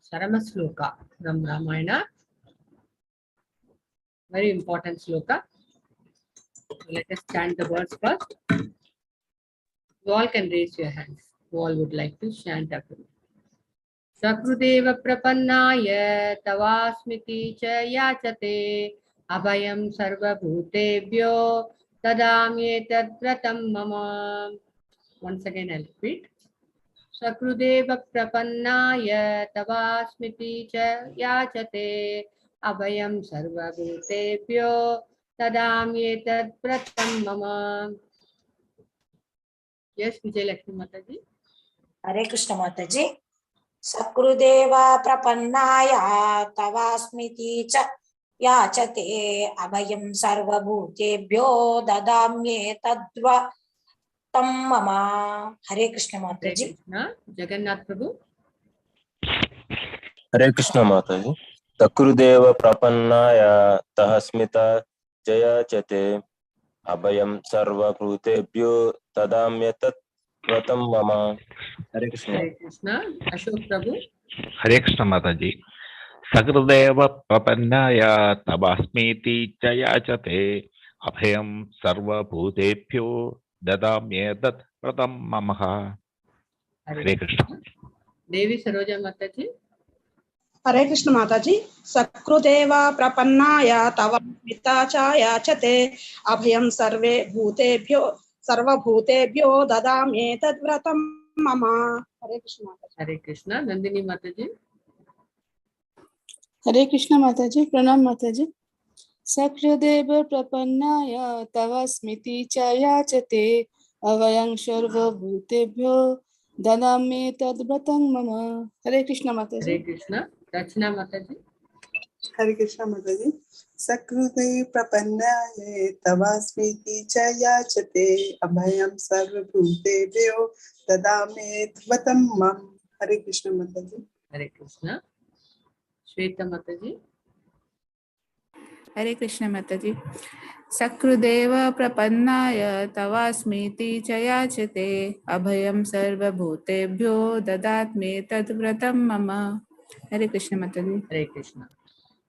Sarama Sloka from Ramayana. Very important sloka. Let us chant the words first. You all can raise your hands. Who all would like to chant after me? Sakrudeva prapannaya tavasmiti cha yachate abhayam sarva bhutebhyo tadamyetat vratam mama. Once again I'll repeat. Sakrudeva prapannaya tavasmiti cha yachate abhayam sarva bhutebhyo tadamyetat vratam mama. Yes, Vijay Lakshmi Mataji. Hare Krishna Mataji. Sakrudeva prapannaya tavasmiti cha yachate abhayam sarva bhutebhyo dadamye tadva tam mama. Hare Krishna Mataji. Hare Krishna. Jagannath Prabhu. Hare Krishna Mataji. Sakrudeva prapannaya tahasmita jaya chate abhayam sarva bhutebhyo tadamyatat vratam mama. Hare Krishna. Hare Krishna. Ashok Prabhu. Hare Krishna Mataji. Sakradeva Prapannaya Tabasmiti Jayachate Abhayam Sarva Bhutebhyo Dadamyetat Pratam Mamaha. Hare Krishna. Devi Saroja Mataji. Hare Krishna Mataji. Sakrudeva prapannaya tava smita cha yachate abhyam sarve bhutebhyo sarva bhutebhyo dadamye tad vratam mama. Hare Krishna Mataji. Hare Krishna. Nandini Mataji. Hare Krishna Mataji. Pranam Mataji. Sakrudeva prapannaya tava smiti cha yachate avayam sarva bhutebhyo dadame tad vratam mama. Hare Krishna Mataji. Hare Krishna. Rachna Mataji. Hare Krishna Mataji. Sakrude prapannaya tavasmiti cha yachate abhayam sarvabhutebhyo dadame tvatam mam. Hare Krishna Mataji. Hare Krishna. Shweta Mataji. Hare Krishna Mataji. Sakrudeva prapannaya tavasmiti chayachate abhayam sarva bhutebhyo dadatme tad vratam mama. Hare Krishna Mataji. Hare Krishna.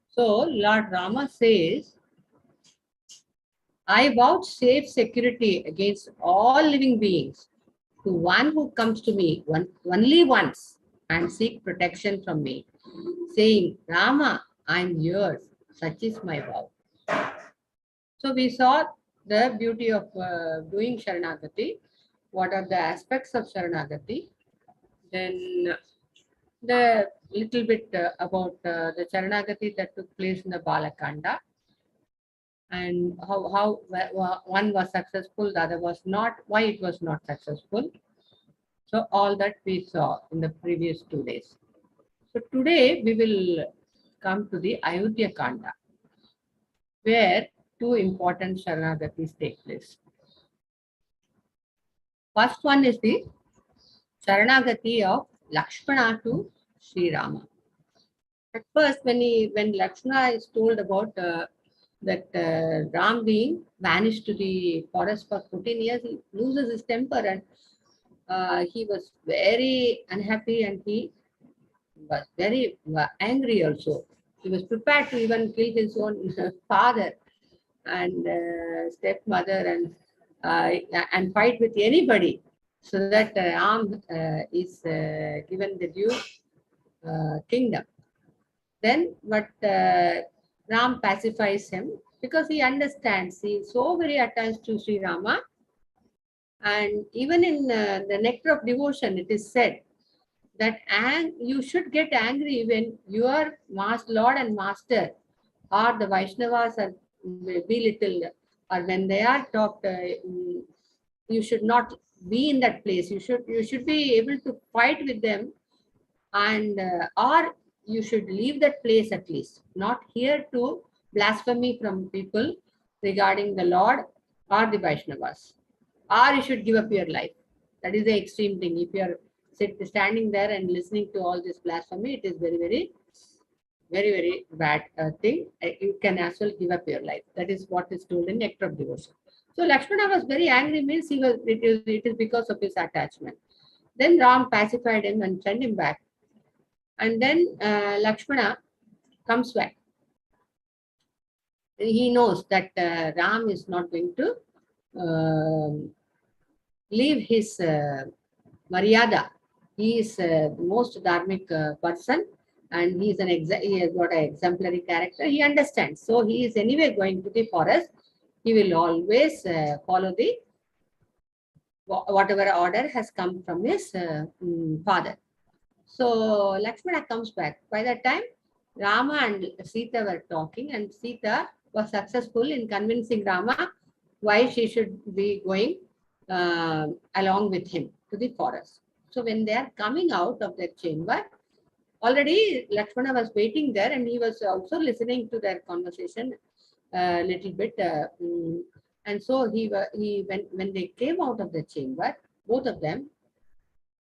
So Lord Rama says, I vouchsafe security against all living beings to one who comes to me only once and seek protection from me, saying, Rama, I am yours. Such is my vow. So we saw the beauty of doing Saranagati. What are the aspects of Saranagati? Then the little bit about the Saranagati that took place in the Balakanda, and how one was successful, the other was not, why it was not successful. So all that we saw in the previous 2 days. So today we will come to the Ayodhya Kanda, where 2 important Saranagatis take place. First one is the Saranagati of Lakshmana to Sri Rama. At first, when Lakshmana is told about that Ram being vanished to the forest for 14 years, he loses his temper and he was very unhappy and he was very angry also. He was prepared to even kill his own father and stepmother and fight with anybody, so that Ram is given the due kingdom. Then, but Ram pacifies him because he understands. He is so very attached to Sri Rama. And even in the Nectar of Devotion, it is said that you should get angry when your Lord and Master or the Vaishnavas are belittled, or when they are talked. You should not be in that place. You should be able to fight with them, and or you should leave that place at least. Not here to blasphemy from people regarding the Lord or the Vaishnavas. Or you should give up your life. That is the extreme thing. If you are standing there and listening to all this blasphemy, it is very, very, very, very bad thing. You can as well give up your life. That is what is told in Nectar of Devotion. So Lakshmana was very angry, means it is because of his attachment. Then Ram pacified him and sent him back. And then Lakshmana comes back. He knows that Ram is not going to leave his Maryada. He is the most dharmic person, and he has got an exemplary character. He understands. So he is anyway going to the forest. He will always follow the whatever order has come from his father. So Lakshmana comes back. By that time, Rama and Sita were talking, and Sita was successful in convincing Rama why she should be going along with him to the forest. So when they are coming out of their chamber, already Lakshmana was waiting there, and he was also listening to their conversation a little bit. And so when they came out of the chamber, both of them,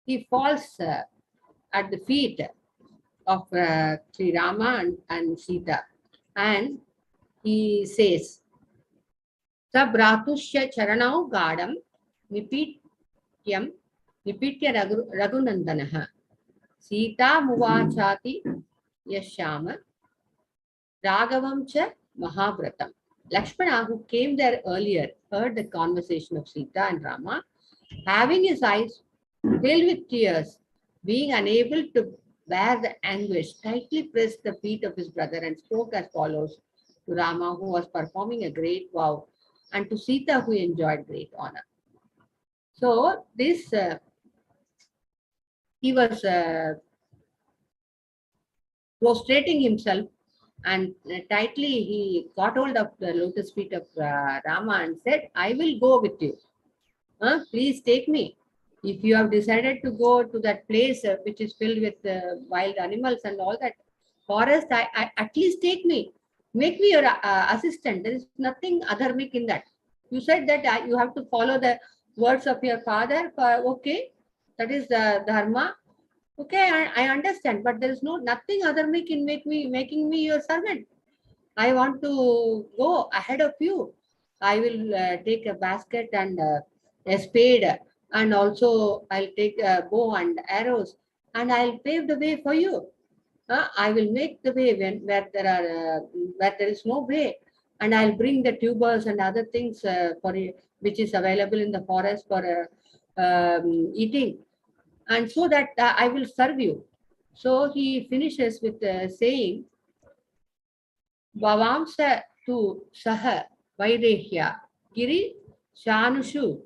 he falls at the feet of Sri Rama and Sita, and he says, Sabratushya charanau gadam nipitya raghunandanaha Sita muvachati yashama raghavam cha mahavratam. Lakshmana, who came there earlier, heard the conversation of Sita and Rama, having his eyes filled with tears, being unable to bear the anguish, tightly pressed the feet of his brother and spoke as follows to Rama, who was performing a great vow, and to Sita, who enjoyed great honor. So this, he was prostrating himself, and tightly he got hold of the lotus feet of Rama and said, I will go with you. Please take me. If you have decided to go to that place which is filled with wild animals and all that forest, I at least take me. Make me your assistant. There is nothing adharmic in that. You said that you have to follow the words of your father. Okay, that is the dharma. Okay, I understand, but there is nothing adharmic in making me your servant. I want to go ahead of you. I will take a basket and a spade, and also I'll take a bow and arrows, and I'll pave the way for you. I will make the way where there is no way, and I'll bring the tubers and other things which is available in the forest for eating, and so that I will serve you. So he finishes with saying, Bhavamsa tu saha vaidehya giri shanushu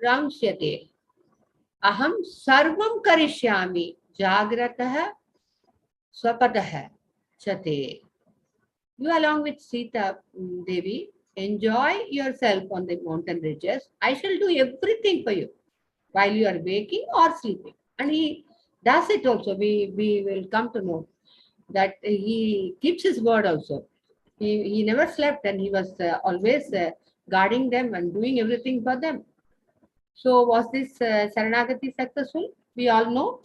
ramsyate aham sarvam karishyami jagratah swapadah chate. You along with Sita Devi, enjoy yourself on the mountain ridges. I shall do everything for you while you are waking or sleeping. And he does it also. We will come to know that he keeps his word also. He never slept, and he was always guarding them and doing everything for them. So was this Saranagati successful? We all know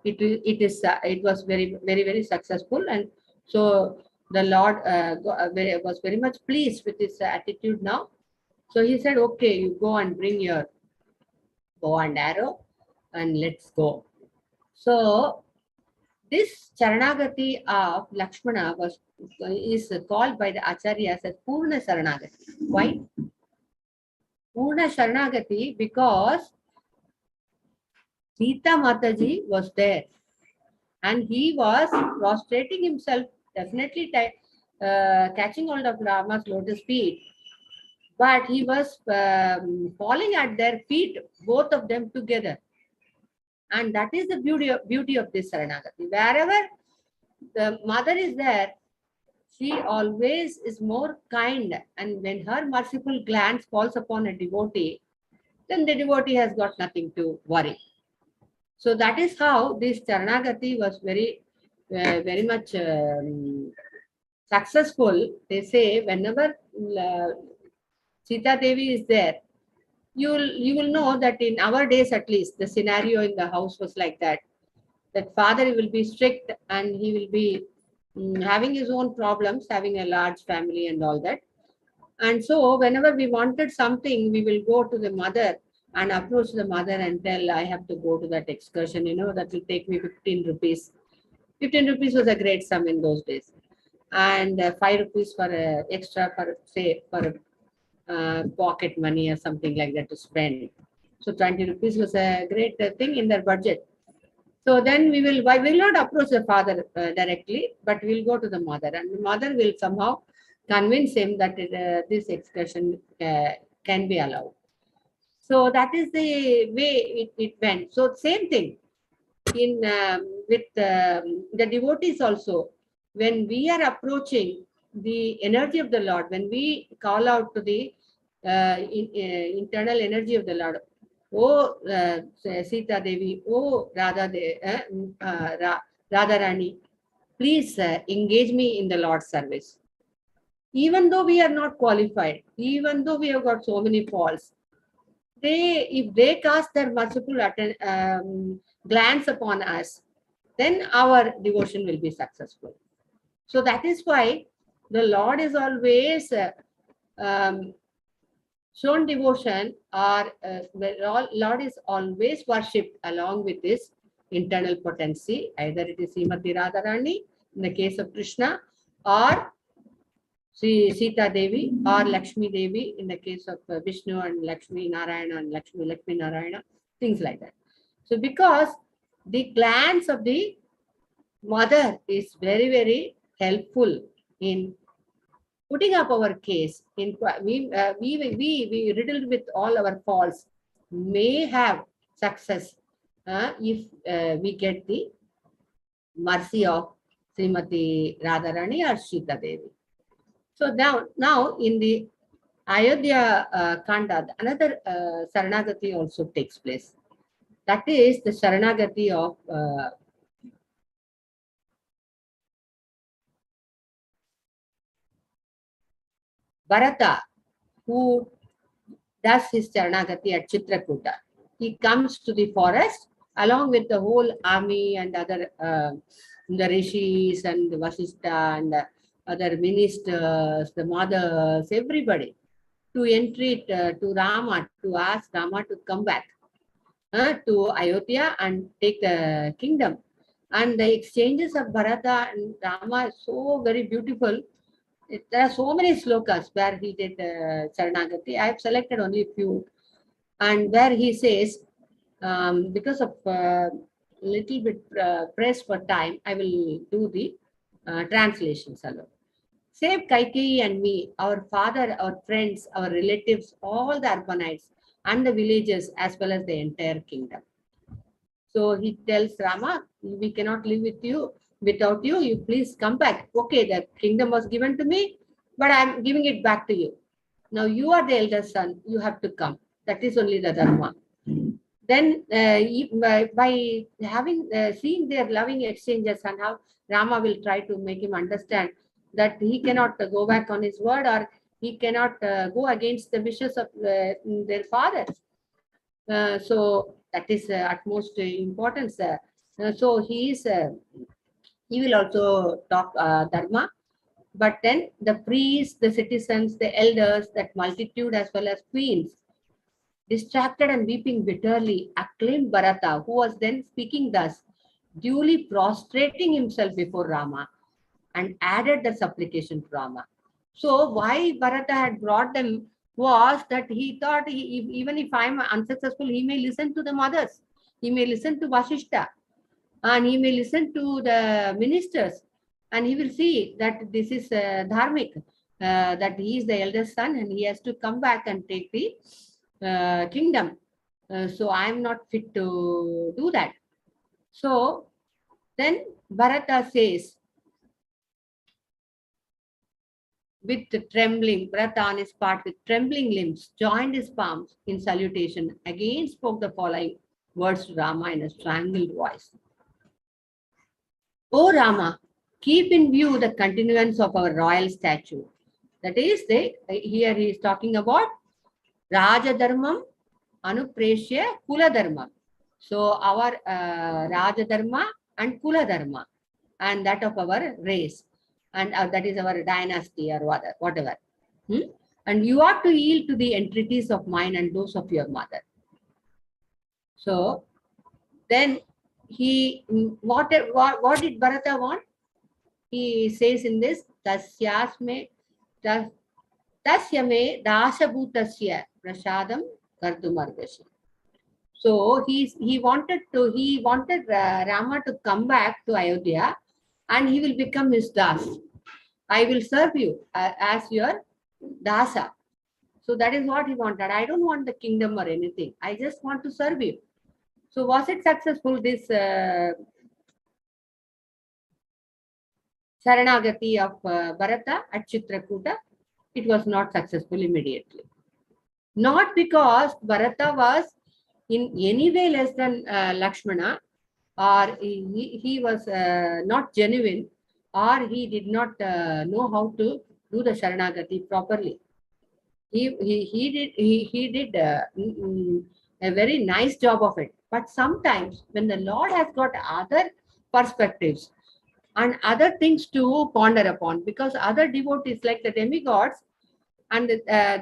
it was very successful, and so the Lord was very much pleased with his attitude now. So he said, okay, you go and bring your bow and arrow, and let's go. So this Saranagati of Lakshmana is called by the Acharyas as Purna Saranagati. Why? Purna Saranagati, because Sita Mataji was there, and he was prostrating himself, definitely catching hold of Rama's lotus feet, but he was falling at their feet, both of them together. And that is the beauty of this Saranagati. Wherever the mother is there, she always is more kind, and when her merciful glance falls upon a devotee, then the devotee has got nothing to worry. So that is how this Saranagati was very much successful. They say whenever Sita Devi is there, you will know that in our days at least, the scenario in the house was like that. That father will be strict, and he will be having his own problems, having a large family and all that. And so whenever we wanted something, we will go to the mother and approach the mother and tell, I have to go to that excursion, that will take me 15 rupees. 15 rupees was a great sum in those days. And 5 rupees for extra for, say, for pocket money or something like that to spend. So 20 rupees was a great thing in their budget. So then we will not approach the father directly, but we'll go to the mother, and the mother will somehow convince him that this excursion can be allowed. So that is the way it went. So same thing in with the devotees also. When we are approaching the energy of the Lord, when we call out to the internal energy of the Lord, oh Sita Devi, oh Radharani, please engage me in the Lord's service. Even though we are not qualified, even though we have got so many faults, if they cast their merciful glance upon us, then our devotion will be successful. So that is why the Lord is always shown devotion, or Lord is always worshipped along with this internal potency. Either it is Srimati Radharani in the case of Krishna, or Sita Devi, or Lakshmi Devi in the case of Vishnu and Lakshmi Narayana and Lakshmi Narayana, things like that. So because the glance of the mother is very, very helpful in putting up our case. In we riddled with all our faults may have success if we get the mercy of Srimati Radharani or Sita Devi. So now in the Ayodhya Kanda, another Saranagati also takes place. That is the Saranagati of Bharata, who does his Saranagati at Chitrakuta. He comes to the forest along with the whole army and other the rishis and the Vasishtha and other ministers, the mothers, everybody, to entreat to Rama, to ask Rama to come back to Ayodhya and take the kingdom. And the exchanges of Bharata and Rama is so very beautiful. There are so many slokas where he did Saranagati. I have selected only a few. And where he says, because of little bit press for time, I will do the translations alone. Save Kaikeyi and me, our father, our friends, our relatives, all the Arpanites and the villages, as well as the entire kingdom. So he tells Rama, we cannot live with you without you. You please come back. Okay, the kingdom was given to me, but I'm giving it back to you. Now you are the elder son. You have to come. That is only the dharma. Then by having seeing their loving exchanges and how Rama will try to make him understand that he cannot go back on his word, or he cannot go against the wishes of their fathers. So that is utmost importance. So he will also talk dharma, but then the priests, the citizens, the elders, that multitude as well as queens, distracted and weeping bitterly, acclaimed Bharata, who was then speaking thus, duly prostrating himself before Rama, and added the supplication to Rama. So why Bharata had brought them was that he thought even if I am unsuccessful, he may listen to the mothers, he may listen to Vasishtha, and he may listen to the ministers, and he will see that this is dharmic, that he is the eldest son and he has to come back and take the kingdom. So I am not fit to do that. So then Bharata says, with trembling, Bharata on his part, with trembling limbs, joined his palms in salutation, again spoke the following words to Rama in a strangled voice. O Rama, keep in view the continuance of our royal statue. That is, here he is talking about Raja Dharmam Anupreshya Kula Dharma. So our Raja Dharma and Kula Dharma, and that of our race, and that is our dynasty or whatever. And you are to yield to the entreaties of mine and those of your mother. So then what did Bharata want? He says in this, Tasyasme Tasya me dasabhutasya prasadam kartumargasha. So he wanted Rama to come back to Ayodhya, and he will become his das. I will serve you as your dasa. So that is what he wanted. I don't want the kingdom or anything. I just want to serve you. So was it successful, this Saranagati of Bharata at Chitrakuta? It was not successful immediately. Not because Bharata was in any way less than Lakshmana, or he was not genuine, or he did not know how to do the Saranagati properly. He did a very nice job of it. But sometimes when the Lord has got other perspectives and other things to ponder upon, because other devotees like the demigods, and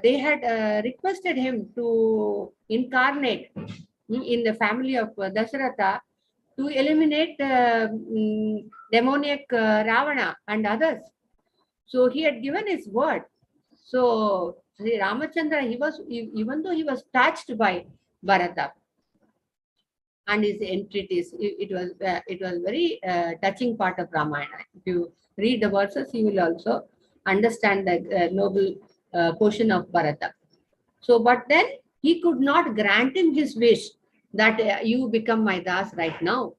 they had requested him to incarnate in the family of Dasharatha to eliminate demoniac Ravana and others. So he had given his word. So Sri Ramachandra, even though he was touched by Bharata and his entreaties, it was very touching part of Ramayana. If you read the verses, you will also understand the noble portion of Bharata. So, but then he could not grant him his wish that you become my das right now.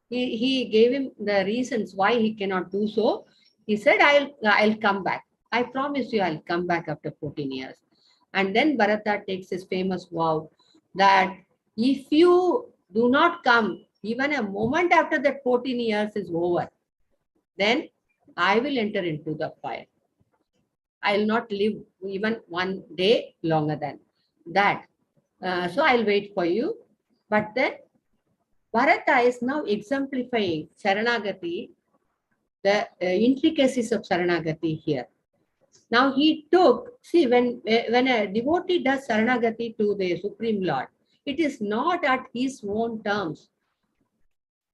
He gave him the reasons why he cannot do so. He said, I'll come back. I promise you I'll come back after 14 years. And then Bharata takes his famous vow that if you do not come even a moment after that 14 years is over, then I will enter into the fire. I will not live even one day longer than that. So I'll wait for you. But then Bharata is now exemplifying Saranagati, the intricacies of Saranagati here. Now he took, see, when a devotee does Saranagati to the Supreme Lord, it is not at his own terms.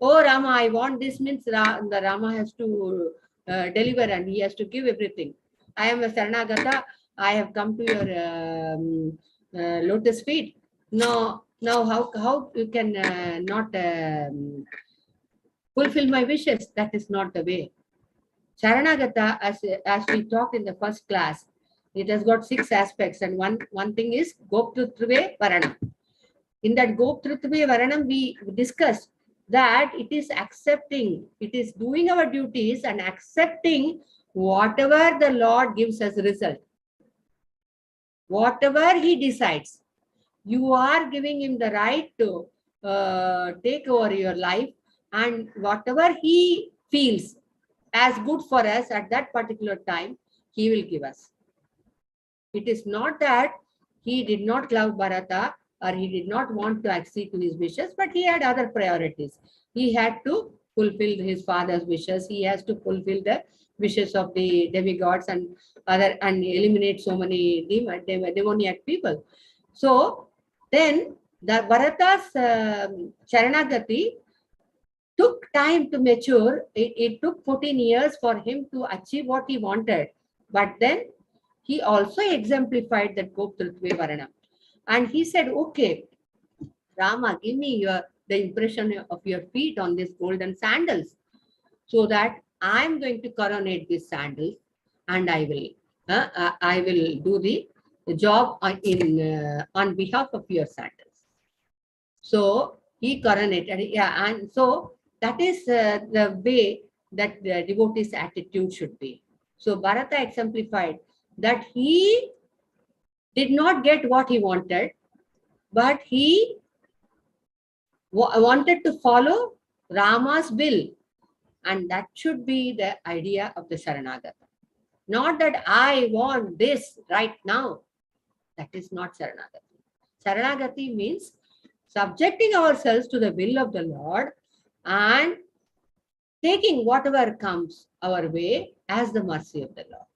Oh Rama, I want this, means the Rama has to deliver and he has to give everything. I am a Saranagata, I have come to your lotus feet. No, now how you can not fulfill my wishes? That is not the way. Saranagata, as we talked in the first class, it has got 6 aspects, and one thing is Goptrutve Varanam. In that Goptrutve Varanam, we discussed that it is accepting, it is doing our duties and accepting whatever the Lord gives as a result. Whatever he decides, you are giving him the right to take over your life, and whatever he feels as good for us at that particular time, he will give us. It is not that he did not love Bharata or he did not want to accede to his wishes, but he had other priorities. He had to fulfill his father's wishes. He has to fulfill the wishes of the demigods and eliminate so many demoniac people. So then the Bharata's Saranagati took time to mature. It took 14 years for him to achieve what he wanted. But then he also exemplified that Goptrutve Varanam. And he said, okay, Rama, give me the impression of your feet on these golden sandals, so that I'm going to coronate these sandals, and I will do the job on behalf of your sandals. So he coronated, and so that is the way that the devotee's attitude should be. So Bharata exemplified that he did not get what he wanted, but he wanted to follow Rama's will, and that should be the idea of the Saranagata. Not that I want this right now. That is not Saranagati. Saranagati means subjecting ourselves to the will of the Lord and taking whatever comes our way as the mercy of the Lord.